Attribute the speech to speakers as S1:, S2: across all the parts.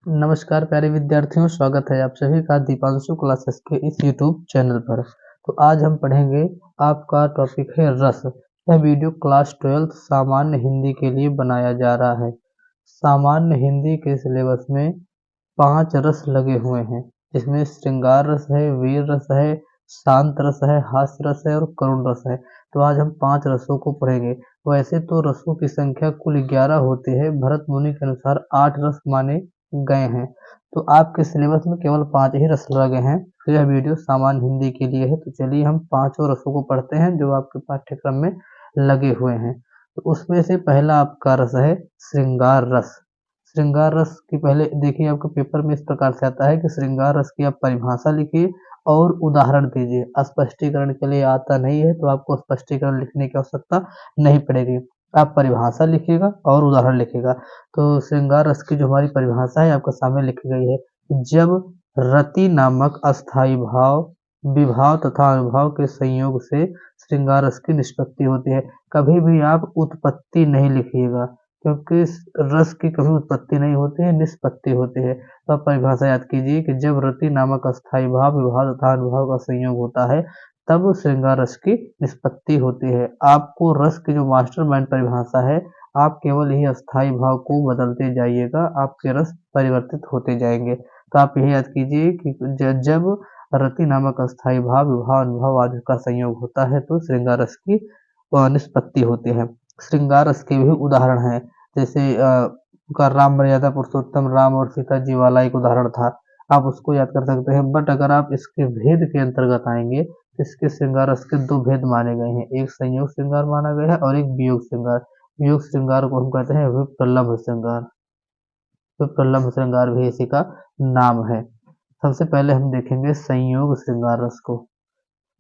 S1: नमस्कार प्यारे विद्यार्थियों, स्वागत है आप सभी का दीपांशु क्लासेस के इस यूट्यूब चैनल पर। तो आज हम पढ़ेंगे, आपका टॉपिक है रस। यह वीडियो क्लास 12 सामान्य हिंदी के लिए बनाया जा रहा है। सामान्य हिंदी के सिलेबस में 5 रस लगे हुए हैं, जिसमें श्रृंगार रस है, वीर रस है, शांत रस है, हास्य रस है और करुण रस है। तो आज हम 5 रसों को पढ़ेंगे। वैसे तो रसों की संख्या कुल 11 होती है, भरत मुनि के अनुसार 8 रस माने गए हैं। तो आपके सिलेबस में केवल 5 ही रस लगे हैं। तो यह वीडियो सामान्य हिंदी के लिए है। तो चलिए हम पांचों रसों को पढ़ते हैं जो आपके पाठ्यक्रम में लगे हुए हैं। तो उसमें से पहला आपका रस है श्रृंगार रस। श्रृंगार रस की पहले देखिए, आपके पेपर में इस प्रकार से आता है कि श्रृंगार रस की आप परिभाषा लिखिए और उदाहरण दीजिए। स्पष्टीकरण के लिए आता नहीं है तो आपको स्पष्टीकरण लिखने की आवश्यकता नहीं पड़ेगी। आप परिभाषा लिखिएगा और उदाहरण लिखिएगा। तो श्रृंगार रस की जो हमारी परिभाषा है आपके सामने लिखी गई है। जब रति नामक अस्थाई भाव, विभाव तथा अनुभव के संयोग से श्रृंगार रस की निष्पत्ति होती है। कभी भी आप उत्पत्ति नहीं लिखिएगा, क्योंकि रस की कभी उत्पत्ति नहीं होती है, निष्पत्ति होती है। तो आप परिभाषा याद कीजिए कि जब रति नामक अस्थाई भाव, विभाव तथा अनुभव का संयोग होता है तब श्रृंगार रस की निष्पत्ति होती है। आपको रस की जो मास्टर माइंड परिभाषा है, आप केवल यही अस्थाई भाव को बदलते जाइएगा, आपके रस परिवर्तित होते जाएंगे। तो आप यही याद कीजिए कि जब रति नामक अस्थाई भाव, विभाव अनुभव आदि का संयोग होता है तो श्रृंगार रस की निष्पत्ति होती है। श्रृंगार रस के भी उदाहरण हैं, जैसे का राम मर्यादा पुरुषोत्तम राम और सीता जी वाला एक उदाहरण था, आप उसको याद कर सकते हैं। बट अगर आप इसके भेद के अंतर्गत आएंगे तो इसके श्रृंगार रस के 2 भेद माने गए हैं। एक संयोग श्रृंगार माना गया है और एक वियोग श्रृंगार। वियोग श्रृंगार को हम कहते हैं विप्रलम्भ श्रृंगार। विप्रलम्भ श्रृंगार भी इसी का नाम है। सबसे पहले हम देखेंगे संयोग श्रृंगार रस को।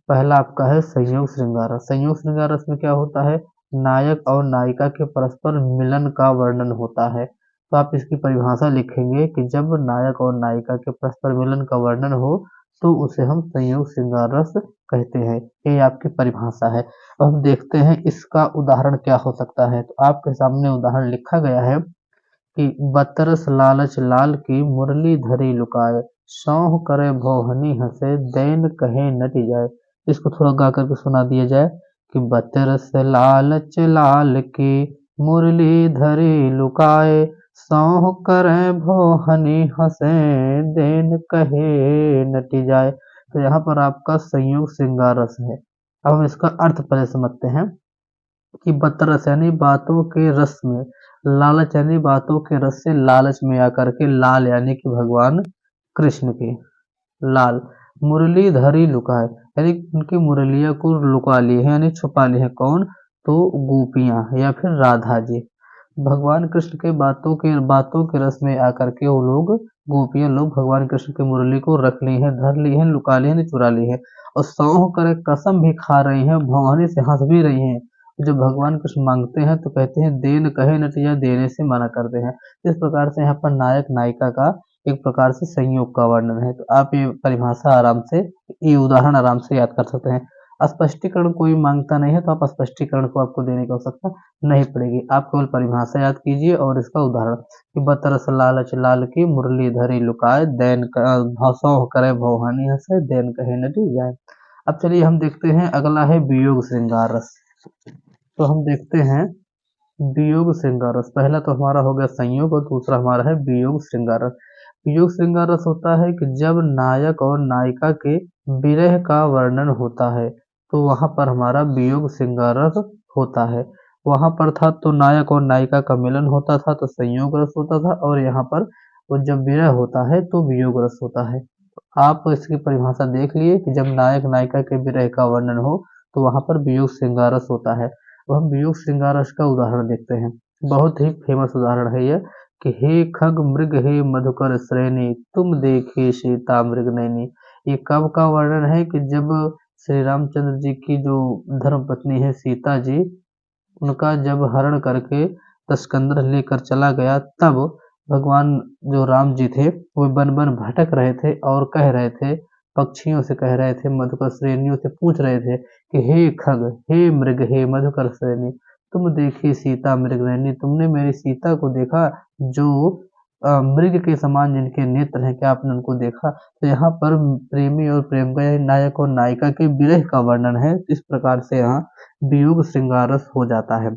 S1: पहला आपका है संयोग श्रृंगार रस। संयोग श्रृंगार रस में क्या होता है, नायक और नायिका के परस्पर मिलन का वर्णन होता है। तो आप इसकी परिभाषा लिखेंगे कि जब नायक और नायिका के परस्पर मिलन का वर्णन हो तो उसे हम संयोग श्रृंगार रस कहते हैं। ये आपकी परिभाषा है। अब हम देखते हैं इसका उदाहरण क्या हो सकता है। तो आपके सामने उदाहरण लिखा गया है कि बतरस लालच लाल की मुरली धरी लुकाए, सौंह करे भौहनी हंसे दैन कहे नट जाए। इसको थोड़ा गा करके सुना दिया जाए कि बतरस लालच लाल की मुरली धरी लुकाए, सौंह करे भौहनी हंसे दैन कहे नट जाए। तो यहाँ पर आपका संयोग श्रृंगार रस है। अब हम इसका अर्थ पहले समझते हैं कि बतरस यानी बातों के रस में, लालच यानी बातों के रस से लालच में आकर के, लाल यानी कि भगवान कृष्ण की लाल, मुरली धरी लुकाए यानी उनकी मुरलिया को लुका लिए हैं यानी छुपा लिए हैं। कौन? तो गोपियां या फिर राधा जी। भगवान कृष्ण के बातों के रस में आकर के वो लोग, गोपियां लोग भगवान कृष्ण की मुरली को रख ली हैं, धर ली हैं, लुका ली हैं, चुरा ली हैं और सौंह कर कसम भी खा रही हैं, भौंकने से हंस भी रही हैं। जब भगवान कृष्ण मांगते हैं तो कहते हैं देन कहे नटिया, देने से मना करते हैं। इस प्रकार से यहाँ पर नायक नायिका का एक प्रकार से संयोग का वर्णन है। तो आप ये परिभाषा आराम से, ये उदाहरण आराम से याद कर सकते हैं। स्पष्टीकरण कोई मांगता नहीं है तो आप स्पष्टीकरण को आपको देने की आवश्यकता नहीं पड़ेगी। आप केवल परिभाषा याद कीजिए और इसका उदाहरण कि बतरस लालच लाल की मुरली धरी लुकाए, दैन सौंह करे भौहानी हंसे दैन कहे नटी जाए। अब चलिए हम देखते हैं, अगला है वियोग श्रृंगार रस। तो हम देखते हैं वियोग श्रृंगार रस। पहला तो हमारा हो गया संयोग और दूसरा हमारा है वियोग श्रृंगार रस। वियोग श्रृंगार रस होता है कि जब नायक और नायिका के विरह का वर्णन होता है तो वहां पर हमारा वियोग श्रृंगार रस होता है। वहां पर था तो नायक और नायिका का मिलन होता था तो संयोग रस होता था, और यहाँ पर वो जब विरह होता है तो वियोग रस होता है। आप इसकी परिभाषा देख लिए कि जब नायक नायिका के विरह का वर्णन हो तो वहां पर वियोग श्रृंगार रस होता है। अब हम वियोग श्रृंगार रस का उदाहरण देखते हैं। बहुत ही फेमस उदाहरण है यह कि हे खग मृग हे मधुकर श्रेणी, तुम देखी सीता मृग नैनी। ये कब का वर्णन है कि जब श्री रामचंद्र जी की जो धर्म पत्नी है सीता जी, उनका जब हरण करके दशकंदर लेकर चला गया, तब भगवान जो राम जी थे वो वन वन भटक रहे थे और कह रहे थे, पक्षियों से कह रहे थे, मधुकर श्रेणियों से पूछ रहे थे कि हे खग हे मृग हे मधुकर श्रेणी, तुम देखी सीता मृग नैनी, तुमने मेरी सीता को देखा जो मृग के समान जिनके नेत्र हैं, क्या आपने उनको देखा? तो यहाँ पर प्रेमी और प्रेमिका यानी नायक और नायिका के विरह का वर्णन है। इस प्रकार से यहाँ वियोग श्रृंगार रस हो जाता है।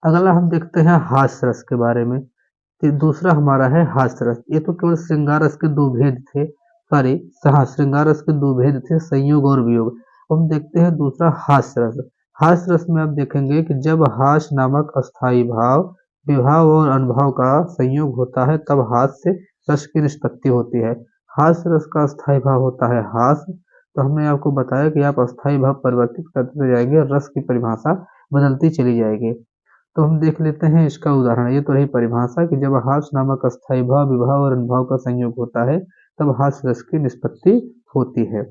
S1: अगला हम देखते हैं हास्य रस के बारे में। तो दूसरा हमारा है हास्य रस। ये तो केवल श्रृंगार रस के दो भेद थे, सॉरी, हाँ, श्रृंगार रस के दो भेद थे, संयोग और वियोग। हम देखते हैं दूसरा हास्य रस। हास्य रस में आप देखेंगे कि जब हास्य नामक अस्थाई भाव, विभाव और अनुभव का संयोग होता है तब हास्य रस की निष्पत्ति होती है। हास्य रस का अस्थाई भाव होता है हास्य। तो हमने आपको बताया कि आप अस्थाई भाव परिवर्तित करते जाएंगे, रस की परिभाषा बदलती चली जाएगी। तो हम देख लेते हैं इसका उदाहरण। ये तो रही परिभाषा कि जब हास्य नामक अस्थाई भाव, विभाव और अनुभव का संयोग होता है तब हास्य रस की निष्पत्ति होती है।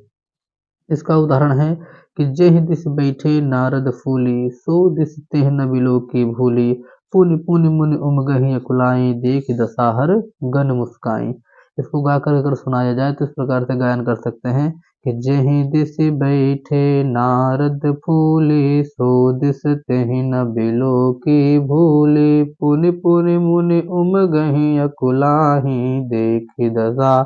S1: इसका उदाहरण है कि जेहि दिस बैठे नारद फूली, सो दिस तेह न बिलो की भूली, पुनि पुनि मुनि उमगहि अकुलाई, देख दसाहर गन मुस्काई। इसको गाकर अगर सुनाया जाए तो इस प्रकार से गायन कर सकते हैं कि जेहि दिस बैठे नारद फूली, सो दिस तेहि न बिलो की भूली, पुनि पुनि मुनि उमगहि अकुलाहि, देख दसा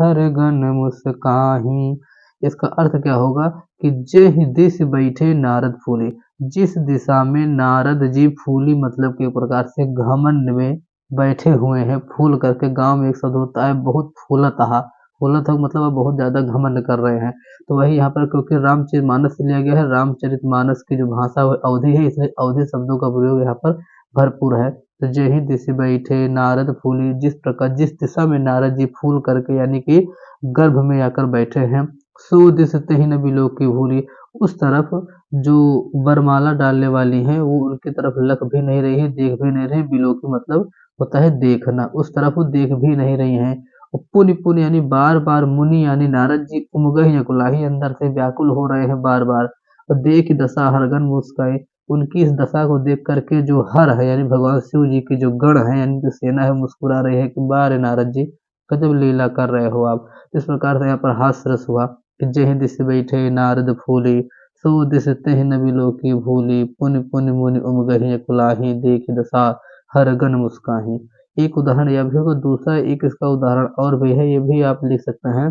S1: हर गन मुस्काही। इसका अर्थ क्या होगा कि जेहि दिस बैठे नारद फूली, जिस दिशा में नारद जी फूली मतलब कि एक प्रकार से घमंड में बैठे हुए हैं, फूल करके। गांव में एक शब्द होता है बहुत फूलतहा, फूलत हो मतलब आप बहुत ज्यादा घमंड कर रहे हैं। तो वही यहाँ पर क्योंकि रामचरितमानस से लिया गया है, रामचरितमानस की जो भाषा वो अवधि है, इसलिए अवधि शब्दों का प्रयोग यहाँ पर भरपूर है। तो जेहि दिस बैठे नारद फूली, जिस प्रकार जिस दिशा में नारद जी फूल करके यानी कि गर्भ में आकर बैठे हैं, सो दिस तेहि न बिलो की भूली, उस तरफ जो वरमाला डालने वाली है वो उनकी तरफ लग भी नहीं रही है, देख भी नहीं रही। बिलो की मतलब होता है देखना, उस तरफ वो देख भी नहीं रही है। और पुनि पुनि यानी बार बार, मुनि यानी नारद जी उमगहि अकुलाही अंदर से व्याकुल हो रहे हैं बार बार। और देख दशा हरगन मुस्काए, उनकी इस दशा को देख करके जो हर है यानी भगवान शिव जी की जो गण है यानी जो सेना है मुस्कुरा रही है कि बारे नारद जी गजब लीला कर रहे हो आप। इस प्रकार से यहाँ पर हास्य रस हुआ कि जेहि दिस बैठे नारद फूली, सो दिस तेहि न बिलो की भूली, पुनि पुनि मुनि उमगहि अकुलाही, देख दशा हर गन मुस्काही। एक उदाहरण यह भी होगा। दूसरा एक इसका उदाहरण और भी है, ये भी आप लिख सकते हैं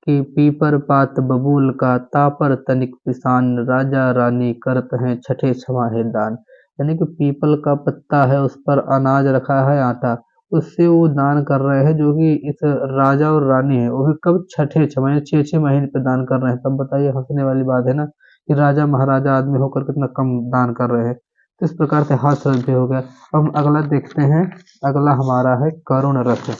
S1: कि पीपर पात बबूल का, तापर तनिक पिसान, राजा रानी करत हैं छठे छवा है दान। यानी कि पीपल का पत्ता है, उस पर अनाज रखा है, आटा, उससे वो दान कर रहे हैं, जो कि इस राजा और रानी है वो भी कब, छठे छः यानी 6-6 महीने पे दान कर रहे हैं। तब बताइए, हंसने वाली बात है ना कि राजा महाराजा आदमी होकर कितना कम दान कर रहे हैं। तो इस प्रकार से हास्य रस भी हो गया। अब हम अगला देखते हैं। अगला हमारा है करुण रस।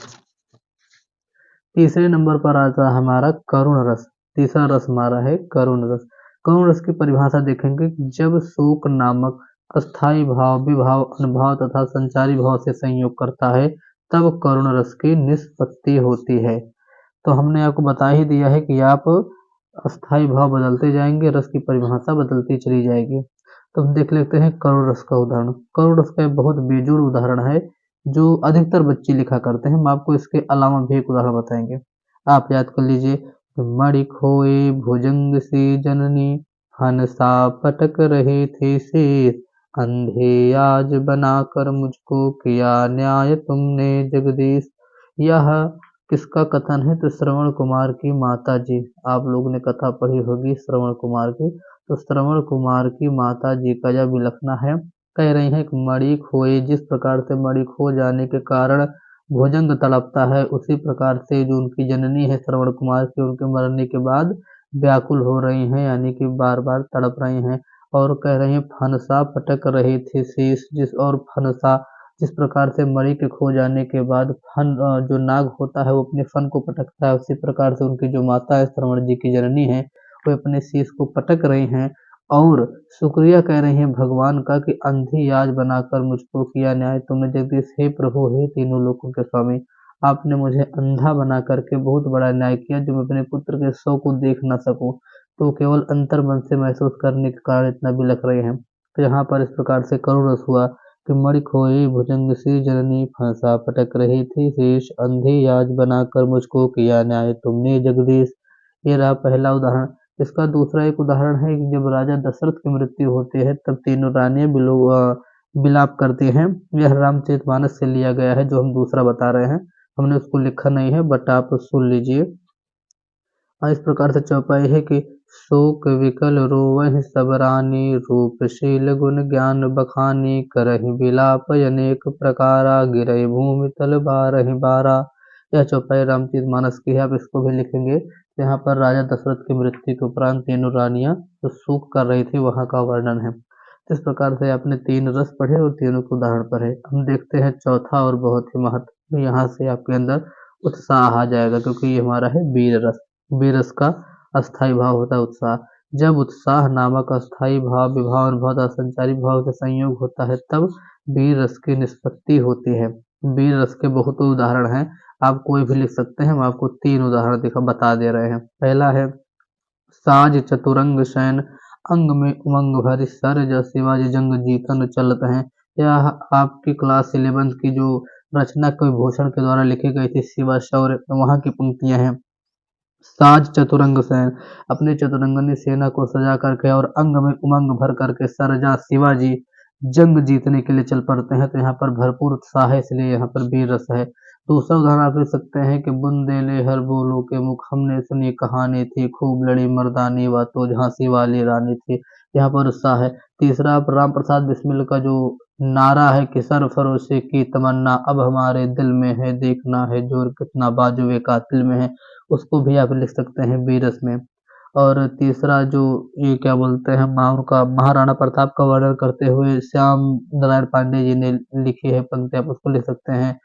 S1: तीसरे नंबर पर आता है हमारा करुण रस। तीसरा रस हमारा है करुण रस। करुण रस की परिभाषा देखेंगे कि जब शोक नामक अस्थाई भाव, विभाव, अनुभव तथा संचारी भाव से संयोग करता है तब करुण रस की निष्पत्ति होती है। तो हमने आपको बता ही दिया है कि आप अस्थाई भाव बदलते जाएंगे, रस की परिभाषा बदलती चली जाएगी। तो हम देख लेते हैं करुण रस का उदाहरण। करुण रस का एक बहुत बेजोड़ उदाहरण है जो अधिकतर बच्चे लिखा करते हैं। हम आपको इसके अलावा भी एक उदाहरण बताएंगे, आप याद कर लीजिए। मणि खोए भुजंग सी जननी, हंसा पटक रहे थे शेष, अंधे आज बनाकर मुझको किया न्याय तुमने जगदीश। यह किसका कथन है? तो श्रवण कुमार की माता जी। आप लोगों ने कथा पढ़ी होगी श्रवण कुमार की। तो श्रवण कुमार की माता जी का यह विलखना है। कह रही हैं कि मणि खोए, जिस प्रकार से मणि खो जाने के कारण भुजंग तड़पता है, उसी प्रकार से जो उनकी जननी है श्रवण कुमार की, उनके मरने के बाद व्याकुल हो रही हैं यानी कि बार बार तड़प रही हैं। और कह रही हैं फनसा पटक रहे थे शीश, जिस और फनसा जिस प्रकार से मणि के खो जाने के बाद फन जो नाग होता है वो अपने फन को पटकता है, उसी प्रकार से उनकी जो माता है श्रवण जी की जननी है वो अपने शीश को पटक रही हैं और शुक्रिया कह रही हैं भगवान का कि अंधी आज बनाकर मुझको किया न्याय तुमने जगदीश। हे प्रभु, हे तीनों लोकों के स्वामी, आपने मुझे अंधा बना करके बहुत बड़ा न्याय किया, जो मैं अपने पुत्र के शव को देख न सकूं, तो केवल अंतर मन से महसूस करने के कारण इतना बिलख रहे हैं। तो यहाँ पर इस प्रकार से करुण रस हुआ कि मणि खोई भुजंग सी जननी, फंसा पटक रही थी शेष, अंधी आज बनाकर मुझको किया न्याय तुमने जगदीश। ये रहा पहला उदाहरण। इसका दूसरा एक उदाहरण है कि जब राजा दशरथ की मृत्यु होती है तब तीनों रानियां विलाप करते हैं। यह रामचरितमानस से लिया गया है, जो हम दूसरा बता रहे हैं, हमने उसको लिखा नहीं है, बट आप सुन लीजिए। इस प्रकार से चौपाई है कि शोक विकल रोवहि सब रानी, रूपशील गुण ज्ञान बखानी, करहि विलाप अनेक प्रकारा, गिरहि भूमि तल बारहि बारा। यह चौपाई रामचरितमानस की है। आप इसको भी लिखेंगे। यहाँ पर राजा दशरथ की मृत्यु के उपरांत तीनों रानियां जो शोक कर रही थी, वहां का वर्णन है। इस प्रकार से आपने 3 रस पढ़े और तीनों के उदाहरण पढ़े। हम देखते हैं चौथा और बहुत ही महत्व, यहाँ से आपके अंदर उत्साह आ जाएगा, क्योंकि ये हमारा है वीर रस। वीर रस का अस्थाई भाव होता है उत्साह। जब उत्साह नामक अस्थाई भाव विभाव अनुभव तथा संचारी भाव से संयोग होता है, तब वीर रस की निष्पत्ति होती है। वीर रस के बहुत उदाहरण हैं, आप कोई भी लिख सकते हैं। हम आपको 3 उदाहरण बता दे रहे हैं। पहला है साज चतुरंग सैन, अंग में उमंग भरी, सर जस शिवाजी जंग जीतन चलत हैं। यह आपकी क्लास 11th की जो रचना कुलभूषण के द्वारा लिखी गई थी, शिवा शौर्य, वहां की पंक्तियां हैं। साज चतुरंग सैन, अपनी चतुरंगनी सेना को सजा करके और अंग में उमंग भर करके सरजा शिवाजी जंग जीतने के लिए चल पड़ते हैं। तो यहाँ पर भरपूर उत्साह है, इसलिए यहाँ पर वीर रस है। दूसरा उदाहरण आप लिख सकते हैं कि बुंदेले हर बोलो के मुख, हमने सुनी कहानी थी, खूब लड़ी मर्दानी, वह तो झांसी वाली रानी थी। यहाँ पर उत्साह है। तीसरा आप राम प्रसाद बिस्मिल का जो नारा है कि सरफरोशी की तमन्ना अब हमारे दिल में है, देखना है जोर कितना बाजुए कातिल में है, उसको भी आप लिख सकते हैं बीरस में। और तीसरा जो ये क्या बोलते हैं, उनका महाराणा प्रताप का वर्णन करते हुए श्याम नारायण पांडे जी ने लिखी है पंक्ति, आप उसको लिख सकते हैं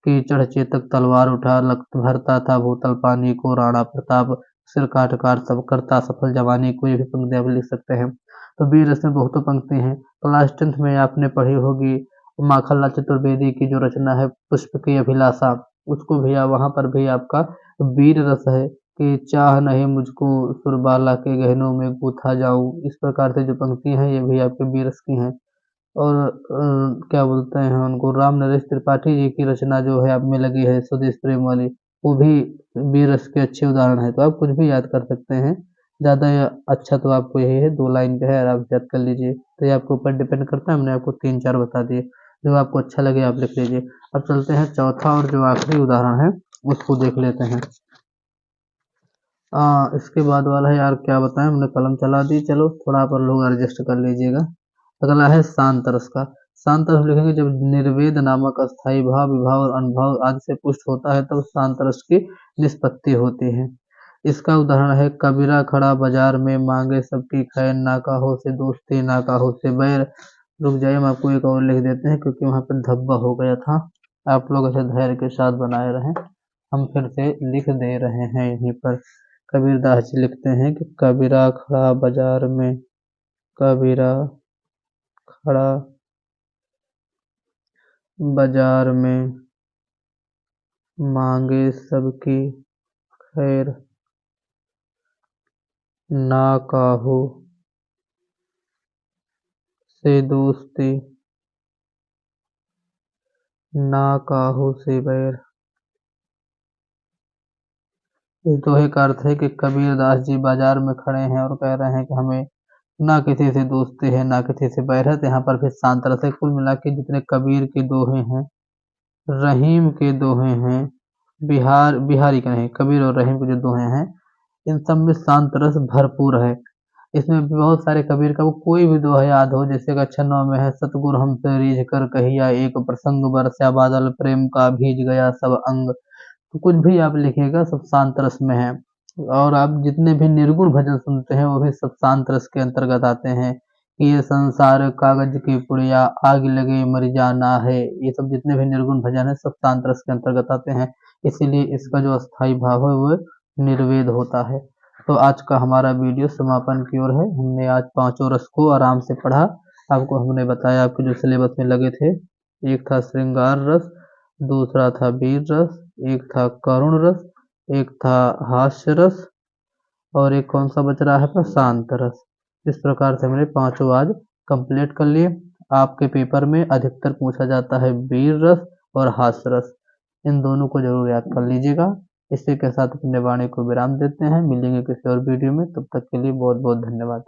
S1: कि चढ़ चेतक तलवार उठा, लखत भरता था भूतल पानी को, राणा प्रताप सिर काट काट सब करता सफल जवानी को। ये भी पंक्ति आप लिख सकते हैं। तो बीरस में बहुत पंक्ति हैं। क्लास 10th में आपने पढ़ी होगी माखनलाल चतुर्वेदी की जो रचना है पुष्प की अभिलाषा, उसको भी वहां पर भी आपका वीर रस है कि चाह नहीं मुझको सुरबाला के गहनों में गूथा जाऊं। इस प्रकार से जो पंक्ति हैं, ये भी आपके वीर रस की हैं। और क्या बोलते हैं उनको, राम नरेश त्रिपाठी जी की रचना जो है आप में लगी है स्वदेश प्रेम वाली, वो भी वीर रस के अच्छे उदाहरण है। तो आप कुछ भी याद कर सकते हैं। ज़्यादा अच्छा तो आपको यही है, 2 लाइन का है, आप याद कर लीजिए। तो ये आपके ऊपर डिपेंड करता है। हमने आपको 3-4 बता दिए, जो आपको अच्छा लगे आप लिख लीजिए। अब चलते हैं चौथा और जो आखिरी उदाहरण है उसको देख लेते हैं। इसके बाद वाला है यार, क्या बताएं, हमने कलम चला दी। चलो थोड़ा आप लोग एडजस्ट कर लीजिएगा। अगला है शांत रस का। शांत रस लिखेंगे जब निर्वेद नामक अस्थाई भाव विभाव और अनुभव आदि से पुष्ट होता है, तब शांत रस की निष्पत्ति होती है। इसका उदाहरण है कबीरा खड़ा बाजार में, मांगे सबकी खैर, ना काहो से दोस्ती ना काहो से बैर। रुक जाइए, हम आपको एक और लिख देते हैं, क्योंकि वहां पर धब्बा हो गया था। आप लोग ऐसे धैर्य के साथ बनाए रहें, हम फिर से लिख दे रहे हैं यहीं पर। कबीरदास जी लिखते हैं कि कबीरा खड़ा बाजार में, कबीरा खड़ा बाजार में, मांगे सबकी खैर, ना काहो से दोस्ती ना काहो से बैर। इस दोहे का अर्थ है कि कबीरदास जी बाजार में खड़े हैं और कह रहे हैं कि हमें ना किसी से दोस्ती है ना किसी से बैर है। तो यहाँ पर फिर शांत रस है। कुल मिला के जितने कबीर के दोहे हैं, रहीम के दोहे हैं, बिहारी के नहीं, कबीर और रहीम के जो दोहे हैं, इन सब में शांत रस भरपूर है। इसमें भी बहुत सारे कबीर का वो कोई भी दोहा याद हो, जैसे कि अच्छा में है सतगुर हमसे रीझ कर कहिया, एक प्रसंग बरसा बादल प्रेम का भीज गया सब अंग। तो कुछ भी आप लिखिएगा सब शांत रस में है। और आप जितने भी निर्गुण भजन सुनते हैं वो भी सब शांत रस के अंतर्गत आते हैं। कि ये संसार कागज की पुड़िया, आग लगे मर जाना है, ये सब जितने भी निर्गुण भजन है सब शांत रस के अंतर्गत आते हैं। इसीलिए इसका जो अस्थाई भाव है वो निर्वेद होता है। तो आज का हमारा वीडियो समापन की ओर है। हमने आज 5 रस को आराम से पढ़ा। आपको हमने बताया आपके जो सिलेबस में लगे थे, एक था श्रृंगार रस, दूसरा था वीर रस, एक था करुण रस, एक था हास्य रस, और एक कौन सा बच रहा है अपना, शांत रस। इस प्रकार से हमने 5 आज कंप्लीट कर लिए। आपके पेपर में अधिकतर पूछा जाता है वीर रस और हास्य रस, इन दोनों को जरूर याद कर लीजिएगा। इसी के साथ अपने वाणी को विराम देते हैं। मिलेंगे किसी और वीडियो में, तब तक के लिए बहुत बहुत धन्यवाद।